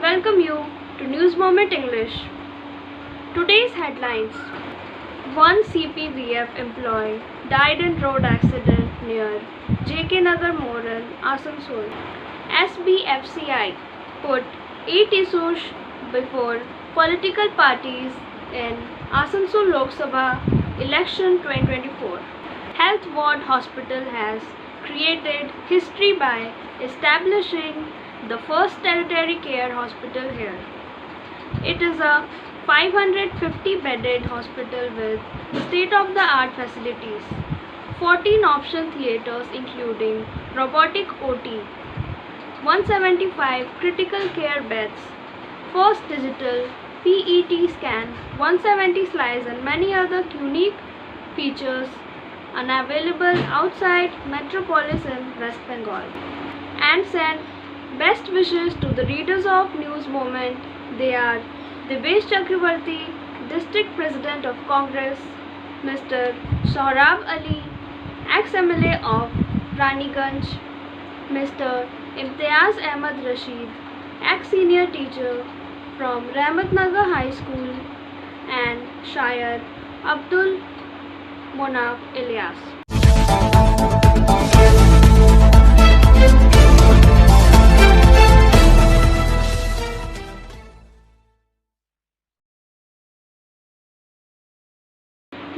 welcome you to News Moment English. Today's headlines: One CPVF employee died in road accident near JK Nagar Moran, Asansol. SBFCI put 8 issues before political parties in Asansol Lok Sabha election 2024. Health Ward Hospital has created history by establishing the first tertiary care hospital here. It is a 550-bedded hospital with state-of-the-art facilities, 14 option theaters including robotic OT, 175 critical care beds, first digital PET scan, 170 slides and many other unique features unavailable outside Metropolis in West Bengal. And send best wishes to the readers of News Moment. They are Devesh Chakrabarti, District President of Congress, Mr. Sohrab Ali, ex-MLA of Raniganj, Mr. Imtiaz Ahmad Rashid, ex-senior teacher from Rahmatnagar High School, and Shayar Abdul Monaf Ilyas.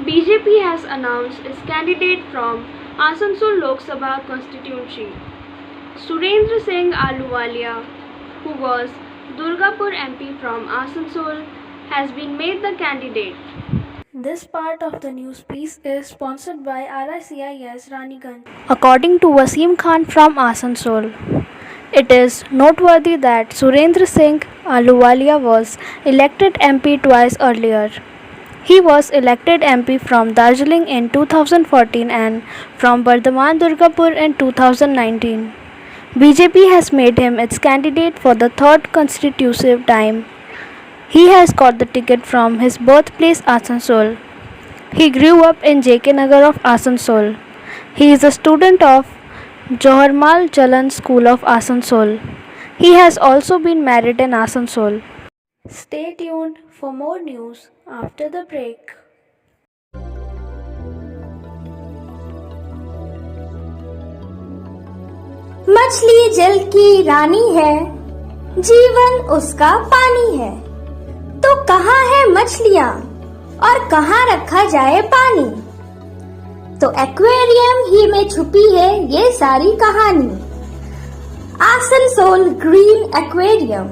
BJP has announced its candidate from Asansol Lok Sabha constituency. Surendra Singh Ahluwalia, who was Durgapur MP from Asansol, has been made the candidate. This part of the news piece is sponsored by RICIS Raniganj. According to Wasim Khan from Asansol, it is noteworthy that Surendra Singh Ahluwalia was elected MP twice earlier. He was elected MP from Darjeeling in 2014 and from Bardhaman Durgapur in 2019. BJP has made him its candidate for the third consecutive time. He has got the ticket from his birthplace Asansol. He grew up in JK Nagar of Asansol. He is a student of Johormal Jalan School of Asansol. He has also been married in Asansol. Stay tuned for more news after the break. मछली जल की रानी है, जीवन उसका पानी है। तो कहाँ है मछलियाँ और कहाँ रखा जाए पानी? तो एक्वेरियम ही में छुपी है ये सारी कहानी। आसनसोल ग्रीन एक्वेरियम,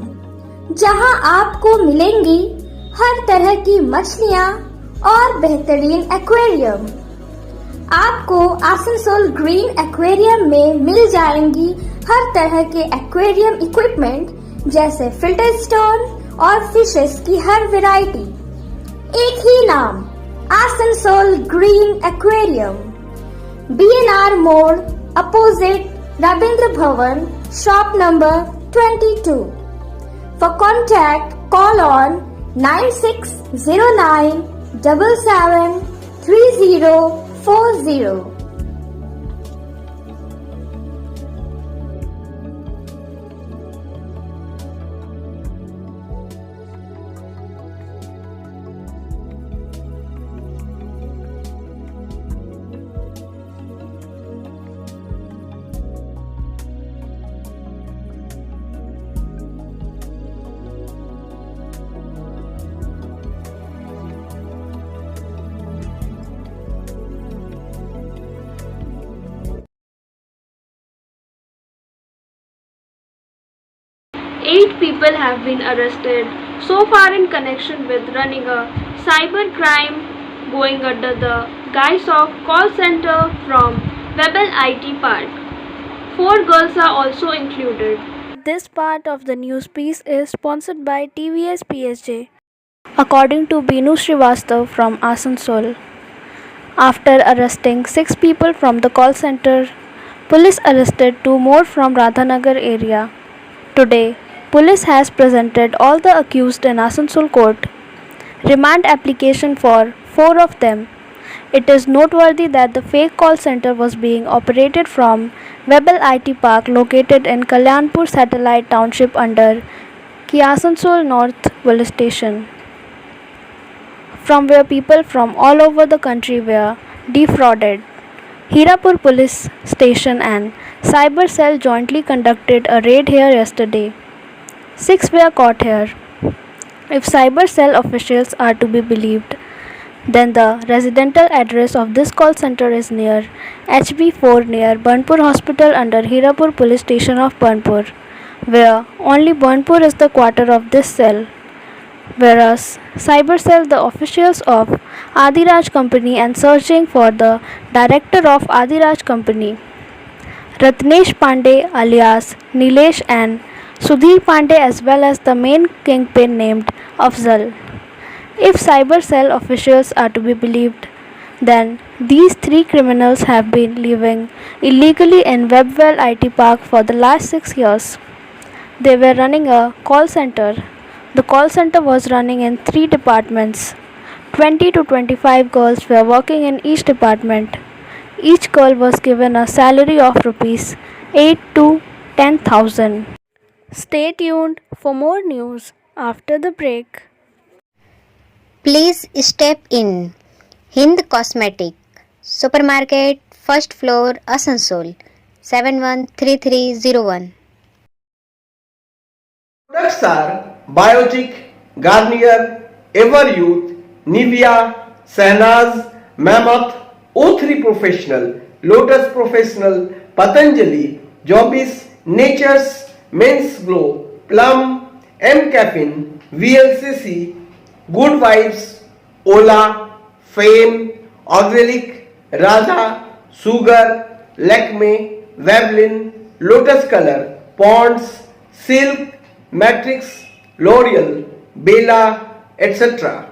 जहाँ आपको मिलेंगी हर तरह की मछलियाँ और बेहतरीन एक्वेरियम। आपको आसनसोल ग्रीन एक्वेरियम में मिल जाएंगी हर तरह के एक्वेरियम इक्विपमेंट जैसे फिल्टर स्टोन और फिशेस की हर वैरायटी। एक ही नाम, आसनसोल ग्रीन एक्वेरियम, BNR मोड़ opposite Ravindra Bhavan, shop number 22। For contact, call on 9609 773040. Eight people have been arrested so far in connection with running a cyber crime going under the guise of call center from Webel IT Park. 4 girls are also included. This part of the news piece is sponsored by TVS PSJ. According to Binu Srivastav from Asansol, after arresting 6 people from the call center, police arrested 2 more from Radhanagar area. Today, police has presented all the accused in Asansol court. Remand application for 4 of them. It is noteworthy that the fake call center was being operated from Webel IT Park located in Kalyanpur Satellite Township under कि Asansol North Police Station, from where people from all over the country were defrauded. Hirapur Police Station and Cyber Cell jointly conducted a raid here yesterday. 6 were caught here. If Cyber Cell officials are to be believed, then the residential address of this call center is near HB4 near Burnpur Hospital under Hirapur Police Station of Burnpur, where only Burnpur is the quarter of this cell. Whereas Cyber Cell, the officials of Adiraj Company and searching for the director of Adiraj Company, Ratnesh Pandey alias Nilesh and Sudhir Pandey, as well as the main kingpin named Afzal. If Cyber Cell officials are to be believed, then these 3 criminals have been living illegally in Webwell IT Park for the last 6 years. They were running a call center. The call center was running in 3 departments. 20 to 25 girls were working in each department. Each girl was given a salary of rupees 8 to 10,000. Stay tuned for more news after the break. Please step in. Hind Cosmetic, Supermarket, First Floor, Asansol, 713301. Products are Biotic, Garnier, Everyouth, Nivea, Sahnaz, Mammoth, O3 Professional, Lotus Professional, Patanjali, Jobis, Nature's, Men's Glow, Plum, M Caffeine, VLCC, Good Vibes, Ola, Fame, Auxilic, Raja, Sugar, Lakme, Veblen, Lotus Color, Ponds, Silk, Matrix, L'Oreal, Bella, etc.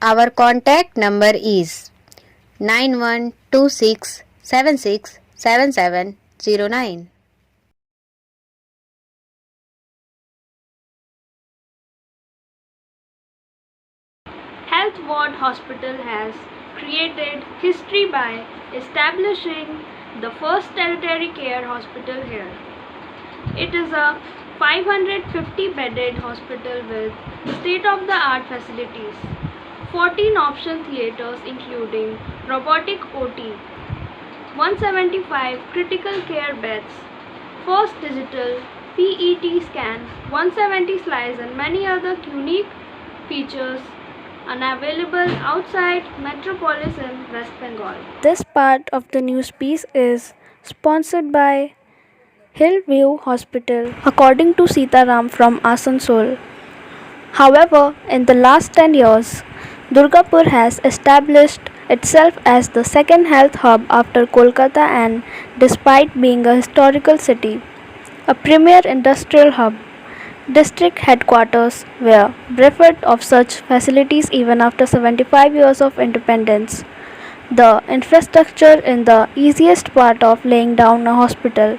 Our contact number is 9126767709. Health Ward Hospital has created history by establishing the first tertiary care hospital here. It is a 550-bedded hospital with state-of-the-art facilities, 14 option theatres including robotic OT, 175 critical care beds, first digital PET scan, 170 slides and many other unique features unavailable outside Metropolis in West Bengal. This part of the news piece is sponsored by Hillview Hospital, according to Sitaram from Asansol. However, in the last 10 years, Durgapur has established itself as the second health hub after Kolkata, and despite being a historical city, a premier industrial hub, district headquarters were bereft of such facilities even after 75 years of independence. The infrastructure is the easiest part of laying down a hospital.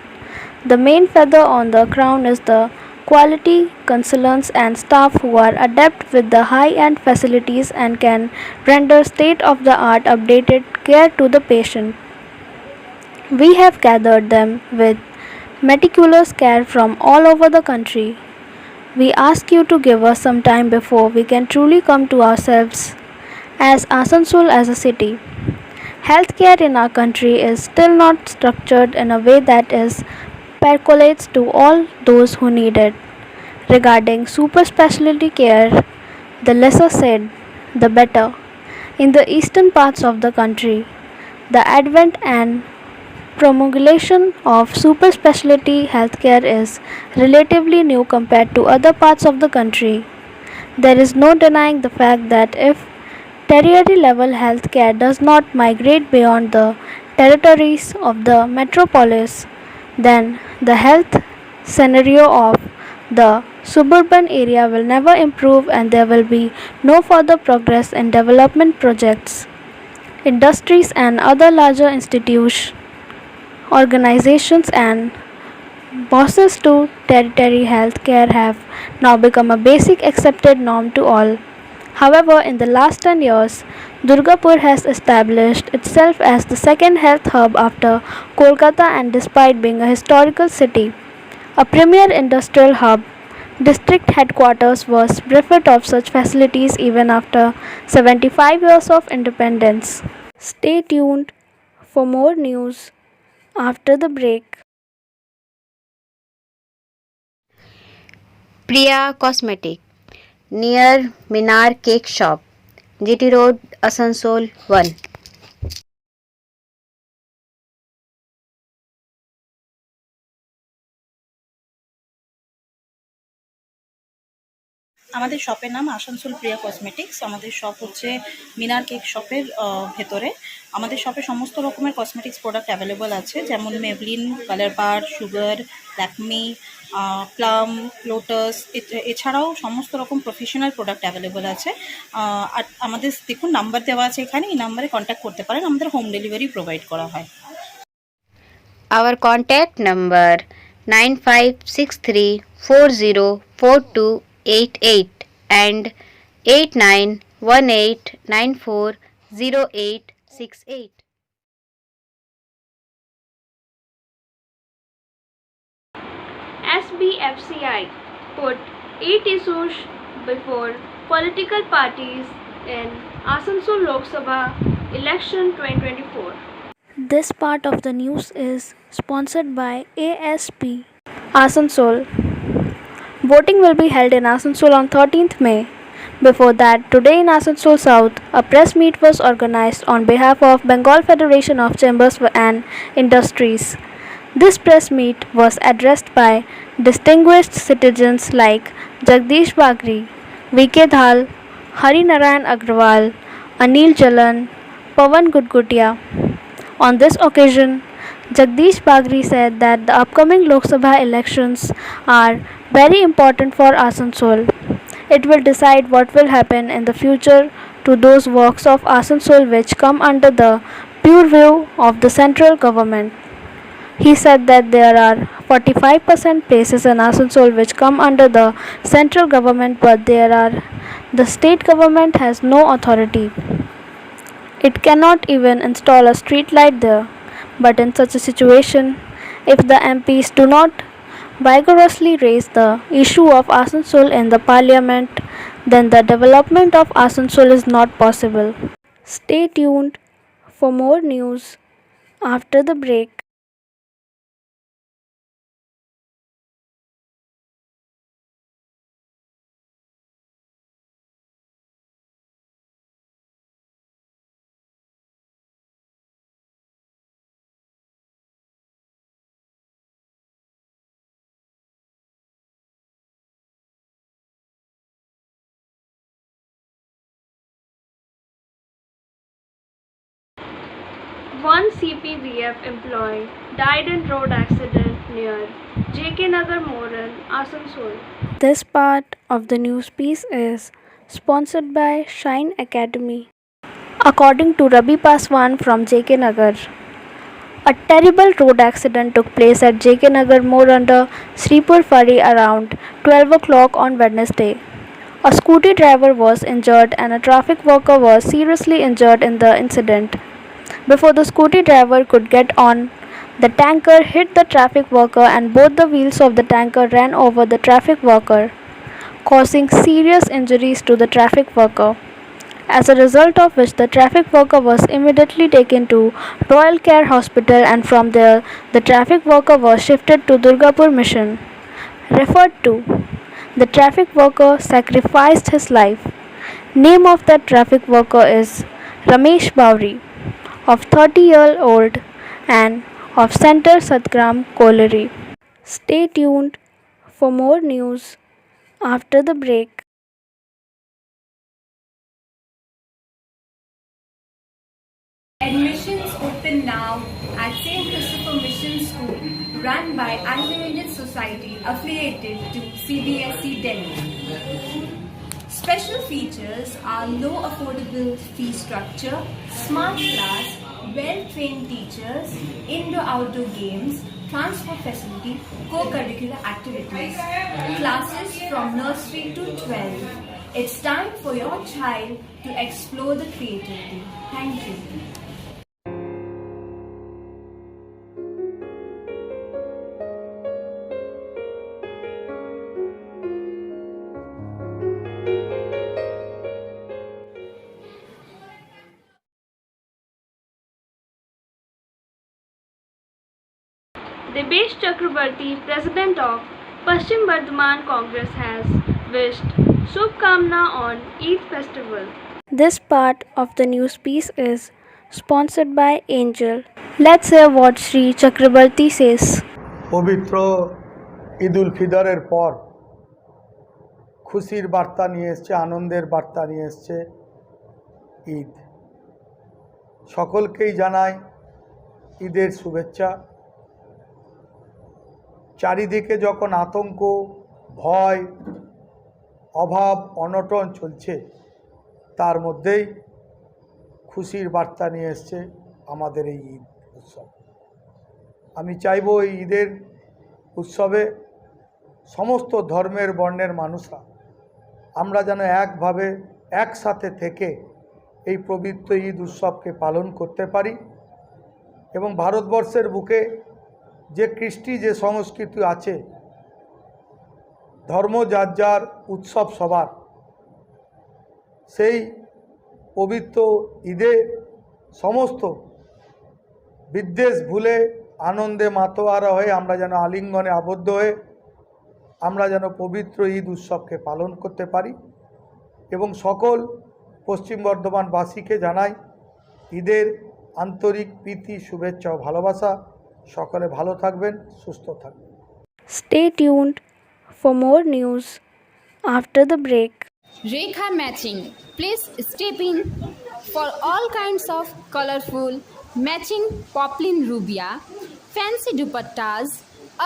The main feather on the crown is the quality consultants and staff who are adept with the high-end facilities and can render state-of-the-art updated care to the patient. We have gathered them with meticulous care from all over the country. We ask you to give us some time before we can truly come to ourselves as Asansol as a city. Healthcare in our country is still not structured in a way that is percolates to all those who need it. Regarding super specialty care, the lesser said, the better. In the eastern parts of the country, the advent and promulgation of super specialty healthcare is relatively new compared to other parts of the country. There is no denying the fact that if tertiary level healthcare does not migrate beyond the territories of the metropolis, then the health scenario of the suburban area will never improve and there will be no further progress in development projects. Industries and other larger institutions, organizations and bosses to tertiary healthcare have now become a basic accepted norm to all. However, in the last 10 years, Durgapur has established itself as the second health hub after Kolkata, and despite being a historical city, a premier industrial hub, District headquarters was bereft of such facilities even after 75 years of independence. Stay tuned for more news after the break. Priya Cosmetic near Minar Cake Shop, GT Road, Asansol 1. আমাদের শপের নাম আসানসোল প্রিয়া cosmetics. আমাদের shop হচ্ছে মিনার cake শপের ভেতরে। আমাদের শপে সমস্ত রকমের কসমেটিক্স প্রোডাক্ট অ্যাভেলেবল আছে, যেমন মেবলিন, কালার বার, সুগার, ল্যাকমি, প্লাম, লোটাস, এছাড়াও সমস্ত রকম প্রফেশনাল প্রোডাক্ট অ্যাভেলেবল আছে। আর আমাদের দেখুন নাম্বার দেওয়া আছে এখানে, এই নাম্বারে কন্ট্যাক্ট করতে পারেন। আমাদের হোম ডেলিভারি প্রোভাইড করা হয়। Our contact number 9563404288 and 8918940868. SBFCI put 8 issues before political parties in Asansol Lok Sabha election 2024. This part of the news is sponsored by ASP. Asansol. Voting will be held in Asansol on 13th May. Before that, today in Asansol South, a press meet was organized on behalf of Bengal Federation of Chambers and Industries. This press meet was addressed by distinguished citizens like Jagdish Bagri, VK Dhal, Hari Narayan Agrawal, Anil Jalan, Pawan Gudgutia. On this occasion, Jagdish Bagri said that the upcoming Lok Sabha elections are very important for Asansol. It will decide what will happen in the future to those works of Asansol which come under the purview of the central government. He said that there are 45% places in Asansol which come under the central government, but the state government has no authority. It cannot even install a street light there. But in such a situation, if the MPs do not vigorously raise the issue of Asansol in the parliament, then the development of Asansol is not possible. Stay tuned for more news after the break. One CPVF employee died in road accident near JK Nagar Moran, Asansol. This part of the news piece is sponsored by Shine Academy. According to Rabi Paswan from JK Nagar, a terrible road accident took place at JK Nagar More under Sripur Fari around 12 o'clock on Wednesday. A scooty driver was injured and a traffic worker was seriously injured in the incident. Before the scooty driver could get on, the tanker hit the traffic worker and both the wheels of the tanker ran over the traffic worker, causing serious injuries to the traffic worker. As a result of which the traffic worker was immediately taken to Royal Care Hospital, and from there the traffic worker was shifted to Durgapur Mission. Referred to, the traffic worker sacrificed his life. Name of that traffic worker is Ramesh Bauri, of 30-year-old and of Center Satgram Colliery. Stay tuned for more news after the break. Admissions open now at St. Christopher Mission School, run by Anglo-Indian Society affiliated to CBSE Delhi. Special features are low affordable fee structure, smart class, well-trained teachers, indoor-outdoor games, transport facility, co-curricular activities. Classes from nursery to 12. It's time for your child to explore the creativity. Thank you. Dipesh Chakrabarti, President of Paschim Bardhaman Congress, has wished Shubhkamna on Eid festival. This part of the news piece is sponsored by Angel. Let's hear what Sri Chakrabarti says. পবিত্র ঈদ উল ফিতরের পর খুশির বার্তা নিয়ে এসছে, আনন্দের বার্তা নিয়ে এসছে ঈদ। সকলকেই জানাই ঈদের শুভেচ্ছা। চারিদিকে যখন আতঙ্ক, ভয়, অভাব, অনটন চলছে, তার মধ্যেই খুশির বার্তা নিয়ে এসছে আমাদের এই ঈদ উৎসব। আমি চাইব এই ঈদের উৎসবে সমস্ত ধর্মের বর্ণের মানুষরা আমরা যেন একভাবে একসাথে থেকে এই পবিত্র ঈদ উৎসবকে পালন করতে পারি এবং ভারতবর্ষের বুকে যে কৃষ্টি, যে সংস্কৃতি আছে, ধর্ম যার যার, উৎসব সবার, সেই পবিত্র ঈদে সমস্ত বিদ্বেষ ভুলে আনন্দে মাতোয়ারা হয়ে আমরা যেন আলিঙ্গনে আবদ্ধ হয়ে আমরা যেন পবিত্র ঈদ উৎসবকে পালন করতে পারি এবং সকল পশ্চিম বর্ধমানবাসীকে জানাই ঈদের আন্তরিক প্রীতি, শুভেচ্ছা ও ভালোবাসা। সকলে ভালো থাকবেন, সুস্থ থাকবেন। Stay tuned for more news after the break. Rekha Matching. Please step in for all kinds of colorful matching poplin rubia, fancy dupattas,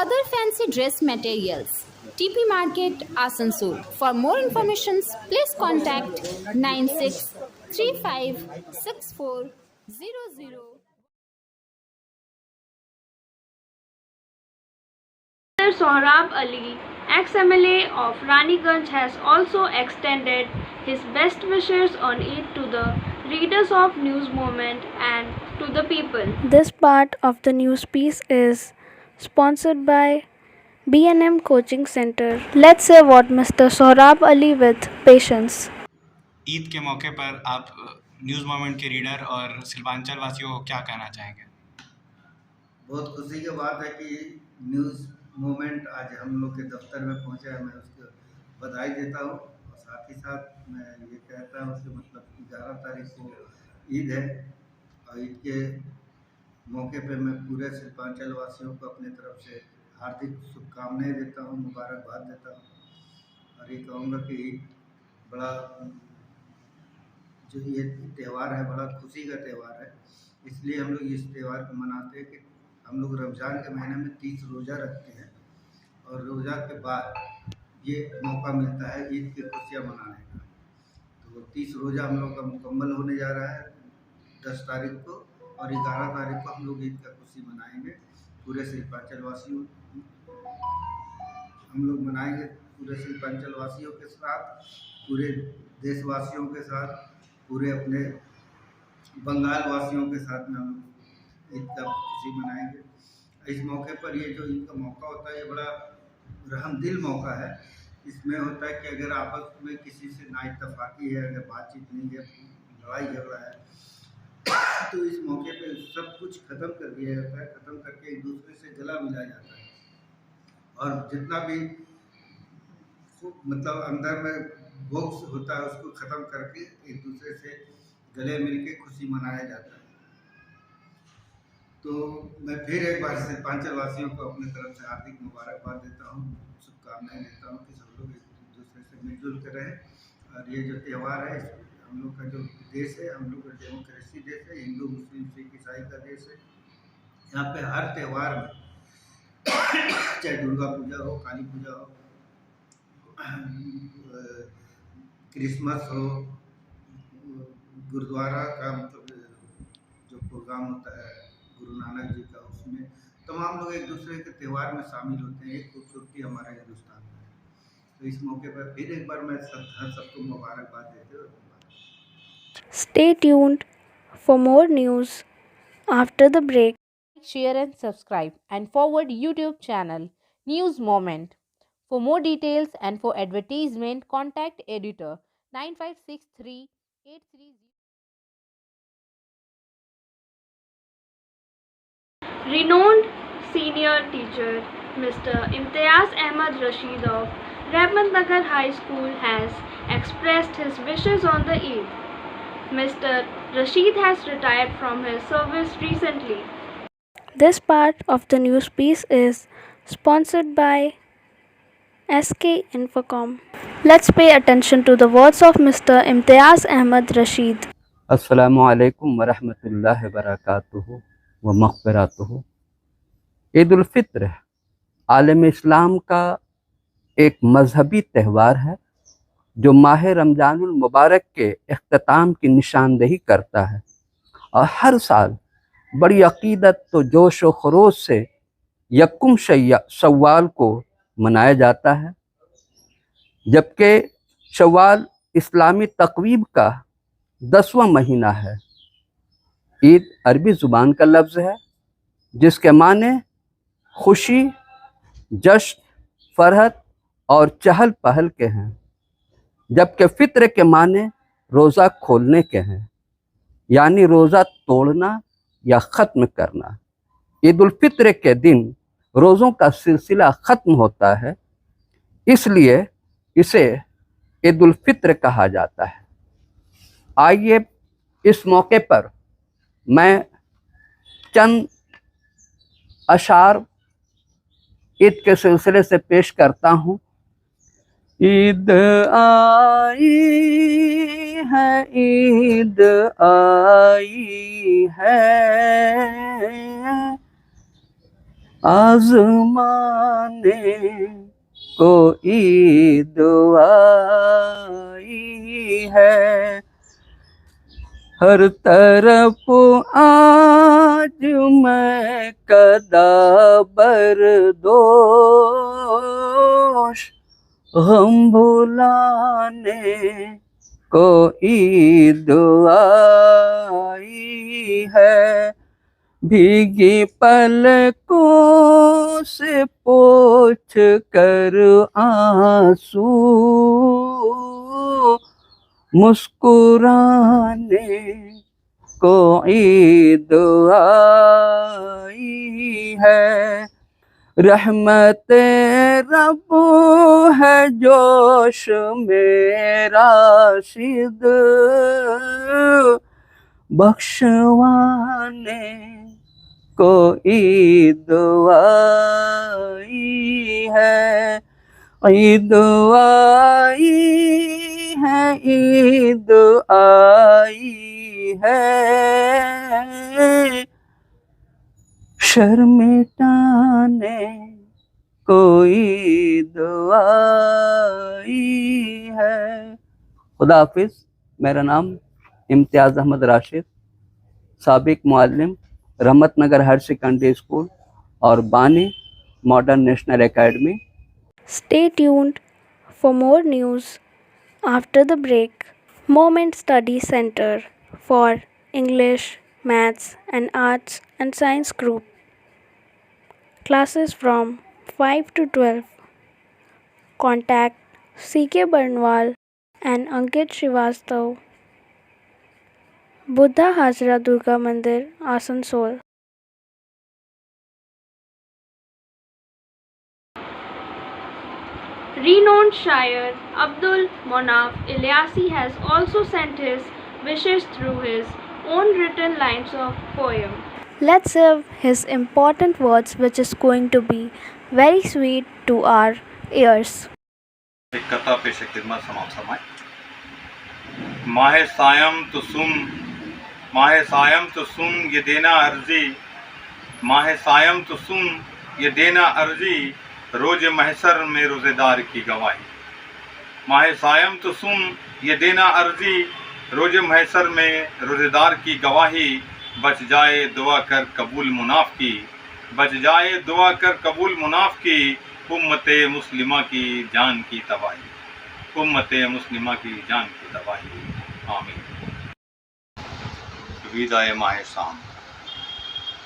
other fancy dress materials. TP Market, Asansol. For more information, please contact 96356400. Mr. Sohrab Ali, ex-MLA of Raniganj, has also extended his best wishes on Eid to the readers of News Moment and to the people. This part of the news piece is sponsored by B&M Coaching Center. Let's hear what Mr. Sohrab Ali with patience. Eid के मौके पर आप news moment के reader और सिल्वांचल वासियों को क्या कहना चाहेंगे? बहुत खुशी की बात है कि न्यूज़ मोमेंट आज हम लोग के दफ्तर में पहुंचा है। मैं उसको बधाई देता हूं और साथ ही साथ मैं ये कहता हूं कि मतलब 11 तारीख को ईद है और ईद के मौके पे मैं पूरे शिल्पांचल वासियों को अपने तरफ से हार्दिक शुभकामनाएं देता हूं, मुबारकबाद देता हूं और ये कहूँगा कि ईद बड़ा जो ये त्यौहार है बड़ा खुशी का त्यौहार है। इसलिए हम लोग इस त्यौहार को मनाते हैं कि हम लोग रमज़ान के महीने में 30 रोज़ा रखते हैं और रोज़ा के बाद ये मौका मिलता है ईद की खुशियाँ मनाने का। तो 30 रोज़ा हम लोग का मुकम्मल होने जा रहा है 10 तारीख को और 11 तारीख को हम लोग ईद का खुशी मनाएंगे। पूरे शिल्पांचल वासियों हम लोग मनाएंगे, पूरे शिल्पांचल वासियों के साथ, पूरे देशवासियों के साथ, पूरे अपने बंगाल वासियों के साथ में हम ईद का खुशी मनाएंगे। इस मौके पर ये जो ईद का मौका होता है ये बड़ा रहमदिल मौका है। इसमें होता है कि अगर आपस में किसी से नाइतफाकी है, अगर बातचीत नहीं है, लड़ाई झगड़ा है, तो इस मौके पे सब कुछ ख़त्म कर दिया जाता है, ख़त्म करके एक दूसरे से गला मिलाया जाता है और जितना भी मतलब अंदर में बॉक्स होता है उसको ख़त्म करके एक दूसरे से गले मिल के खुशी मनाया जाता है। तो मैं फिर एक बार शिल्पांचल वासियों को अपने तरफ से हार्दिक मुबारकबाद देता हूँ, शुभकामनाएं देता हूँ कि सब लोग एक दूसरे से मिलजुल कर रहें और ये जो त्यौहार है हम लोग का जो देश है, हम लोग का डेमोक्रेसी देश है, हिंदू मुस्लिम सिख ईसाई का देश है। यहाँ पे हर त्यौहार में चाहे दुर्गा पूजा हो, काली पूजा हो, क्रिसमस हो, गुरुद्वारा का मतलब जो प्रोग्राम होता है गुरु नानक जी का, उसमें तमाम लोग एक दूसरे के त्यौहार में शामिल होते हैं। एक खूबसूरती हमारे हिंदुस्तान में है। तो इस मौके पर फिर एक बार मैं सबको मुबारकबाद देते हुए Stay tuned for more news after the break. Share and subscribe and forward YouTube channel News Moment. For more details and for advertisement, contact editor 956383. Renowned senior teacher, Mr. Imtiaz Ahmad Rashid of Rahmat Nagar High School has expressed his wishes on the Eid. Mr. Rashid has retired from his service recently. This part of the news piece is sponsored by SK Infocom. Let's pay attention to the words of Mr. Imtiaz Ahmad Rashid. अस्सलामुअलैकुम वरहमतुल्लाहि वबरकातुहू व मग़फ़िरतुहू। ईद उल फित्र आलम इस्लाम का एक मजहबी त्यौहार है जो माह रमज़ानुल मुबारक के इख्तिताम की निशानदेही करता है और हर साल बड़ी अक़ीदत तो जोश व खरोश से यक्कुम शव्वाल को मनाया जाता है, जबकि शव्वाल इस्लामी तक़वीब का 10वां महीना है। ईद अरबी ज़ुबान का लफ्ज़ है जिसके माने खुशी, जश्न, फरहत और चहल पहल के हैं, जबकि फ़ित्र के माने रोज़ा खोलने के हैं, यानी रोज़ा तोड़ना या ख़त्म करना। ईद उल फित्र के दिन रोज़ों का सिलसिला ख़त्म होता है, इसलिए इसे ईद उल फित्र कहा जाता है। आइए इस मौके पर मैं चंद अशार ईद के सिलसिले से पेश करता हूँ। ईद आई है, ईद आई है, आज़माने को ईद आई है। हर तरफ आज मैं कदा बरदोश, गम भुलाने को ईद आई है। भीगी पलकों से पोंछ कर आंसू, मुस्कुराने को ईद आई है। रहमत रब है जोश मेरा शिद, बख्शवाने को ईद आई है। ईद आई है, ईद आई है, शर्म मिटाने को ईद आई है। खुदा हाफिज़। मेरा नाम इम्तियाज़ अहमद राशिद, साबिक मुअल्लिम रहमत नगर हायर सेकेंडरी स्कूल और बानी modern national academy. Stay tuned for more news after the break. Moment Study Center for English, Maths and Arts and Science Group. Classes from 5 to 12. Contact C.K. Barnwal and Ankit Srivastav. Buddha Hazra Durga Mandir, Asansol. Renowned Shair Abdul Monaf Ilyasi has also sent his wishes through his own written lines of poem. Let's hear his important words, which is going to be very sweet to our ears. एक कथा पेश खिदमत समाप्त फरमाएं। माहे सायम तो सुन, माहे सायम तो सुन ये देना अर्जी, माहे सायम तो सुन ये देना अर्जी, रोज महसर में रोज़ेदार की गवाही। माहे सायम तो सुन ये देना अर्जी, रोज महसर में रोज़ेदार की गवाही। बच जाए दुआ कर कबूल मुनाफ की, बच जाए दुआ कर कबूल मुनाफ की, उम्मते मुस्लिमा की जान की तबाही, उम्मते मुस्लिमा की जान की तबाही। आमीन। विदाए माह शाम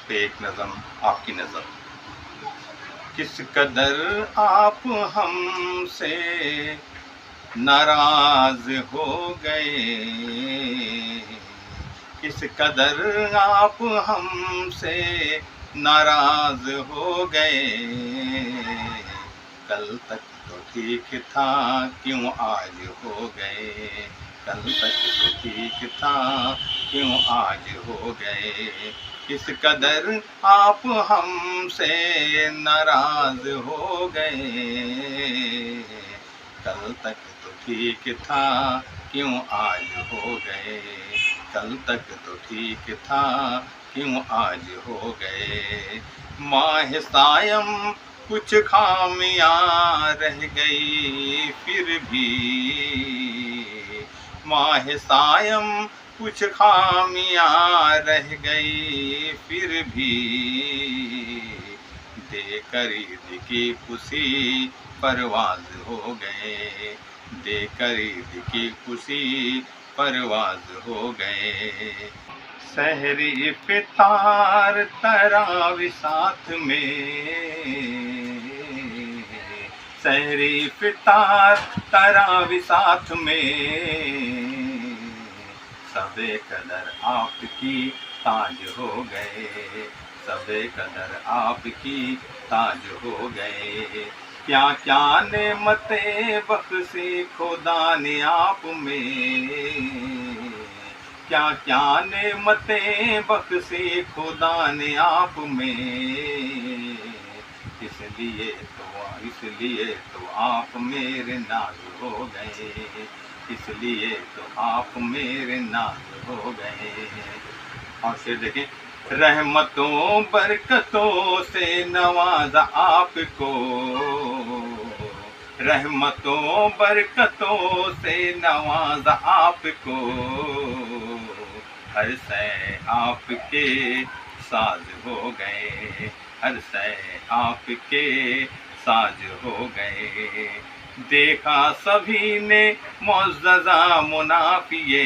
पे एक नज़म आपकी नज़र। किस कदर आप हमसे नाराज हो गए, किस कदर आप हमसे नाराज हो गए। कल तक तो ठीक था क्यों आज हो गए, कल तक तो ठीक था क्यों आज हो गए। किस कदर आप हमसे नाराज हो गए, कल तक तो ठीक था क्यों आज हो गए, कल तक तो ठीक था क्यों आज हो गए। माह सायम कुछ खामियां रह गई फिर भी, माह सायम कुछ खामियां रह गई फिर भी। देकर ईद की खुशी परवाज हो गए, देकर ईद की खुशी परवाज हो गए। सहरी इफ्तार तरावी साथ में, सहरी इफ्तार तरावी साथ में। सबे कदर आपकी ताज हो गए, सबे कदर आपकी ताज हो गए। क्या क्या नेमतें बख्शी खुदा ने आप में, क्या क्या नेमतें बख्शी खुदा ने आप में। इसलिए तो आप मेरे नाज हो गए, इसलिए तो आप मेरे नाज हो गए। और फिर देखें, रहमतों बरकतों से नवाजा आपको, रहमतों बरकतों से नवाजा आपको। हर सै आपके साज हो गए, हर सै आपके साज हो गए। देखा सभी ने मुअज़्ज़ज़ा मुनाफिए,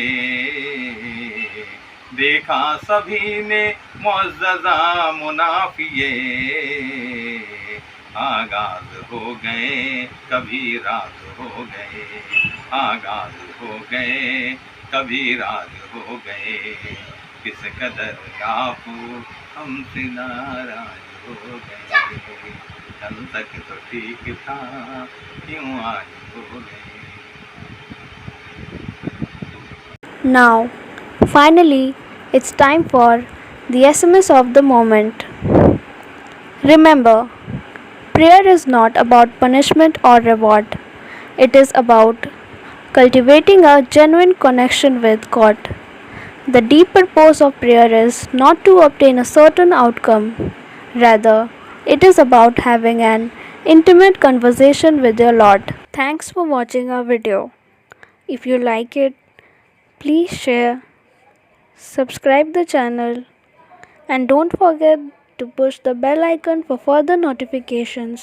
देखा सभी ने मुअज़्ज़ज़ा मुनाफिए। आगाज हो गए कभी राज हो गए, आगाज हो गए कभी राज हो गए। किस कदर आप हमसे नाराज हो गए, कल तक तो ठीक था क्यों आज हो गए। Now, finally, it's time for the SMS of the moment. Remember, prayer is not about punishment or reward. It is about cultivating a genuine connection with God. The deep purpose of prayer is not to obtain a certain outcome. Rather, it is about having an intimate conversation with your Lord. Thanks for watching our video. If you like it, please share, subscribe the channel, and don't forget to push the bell icon for further notifications.